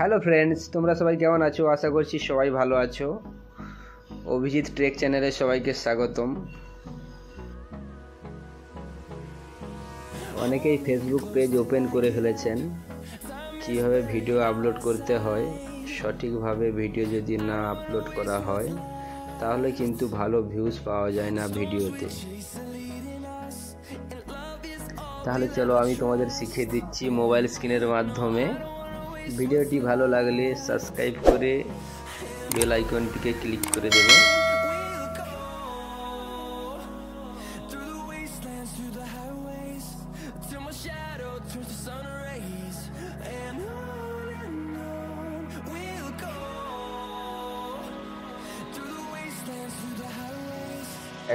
Hello friends, তোমরা সবাই কেমন আছো? আশা করছি সবাই ভালো আছো। অভিজিৎ ট্রেক চ্যানেলে সবাইকে স্বাগতম। অনেকেই ফেসবুক পেজ ওপেন করে ফেলেছেন। কীভাবে ভিডিও আপলোড করতে হয়, সঠিকভাবে ভিডিও যদি না আপলোড করা হয় তাহলে কিন্তু ভালো ভিউজ পাওয়া যায় না ভিডিওতে। তাহলে চলো আমি তোমাদের শিখিয়ে দিচ্ছি মোবাইল স্ক্রিনের মাধ্যমে। ভিডিওটি ভালো লাগলে সাবস্ক্রাইব করে বেল আইকনটিকে ক্লিক করে দেবে।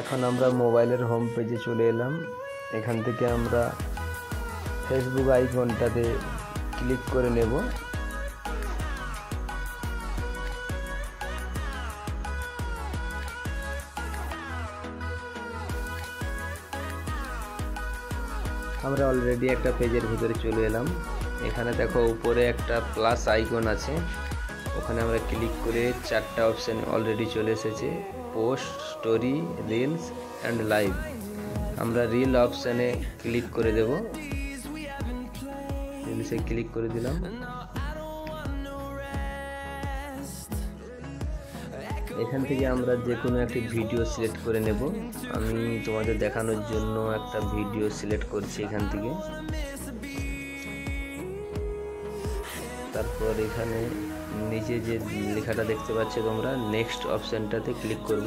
এখন আমরা মোবাইলের হোম পেজে চলে এলাম। এখান থেকে আমরা ফেসবুক আইকনটাতে ক্লিক করে নেব। আমরা অলরেডি একটা পেজের ভিতরে চলে এলাম। এখানে দেখো উপরে একটা প্লাস আইকন আছে, ওখানে আমরা ক্লিক করে চারটা অপশন অলরেডি চলে এসেছে: post, story, reels and live. আমরা রিল অপশানে ক্লিক করে দেব। রিলসে ক্লিক করে দিলাম। এখান থেকে আমরা যে কোনো একটি ভিডিও সিলেক্ট করে নেব। আমি তোমাদের দেখানোর জন্য একটা ভিডিও সিলেক্ট করছি এখান থেকে। তারপর এখানে নিচে যে লেখাটা দেখতে পাচ্ছ তোমরা, নেক্সট অপশানটাতে ক্লিক করব।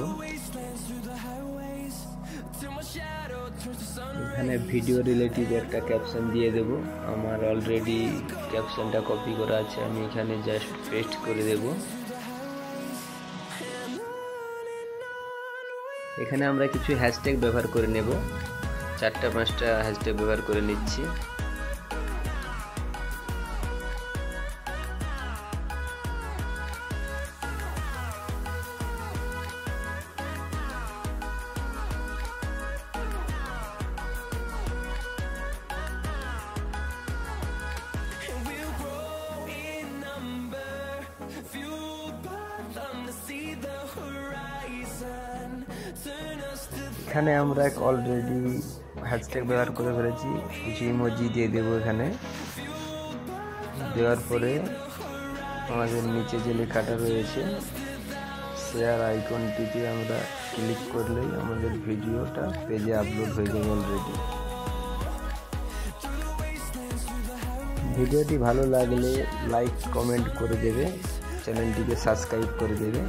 এখানে ভিডিও রিলেটিভ একটা ক্যাপশন দিয়ে দেব। আমার অলরেডি ক্যাপশনটা কপি করা আছে, আমি এখানে জাস্ট পেস্ট করে দেব। এখানে আমরা কিছু হ্যাশট্যাগ ব্যবহার করে নেব। 4-5টা হ্যাশট্যাগ ব্যবহার করে নিচ্ছি। এখানে আমরা অলরেডি হ্যাশট্যাগ ব্যবহার করে ফেলেছি। কিছু ইমোজি দিয়ে দেবো এখানে। দেওয়ার পরে আমাদের নিচে যে লেখাটা রয়েছে শেয়ার আইকনটিতে আমরা ক্লিক করলেই আমাদের ভিডিওটা পেজে আপলোড হয়ে যাবে অলরেডি। ভিডিওটি ভালো লাগলে লাইক কমেন্ট করে দেবে, চ্যানেলটিকে সাবস্ক্রাইব করে দেবে।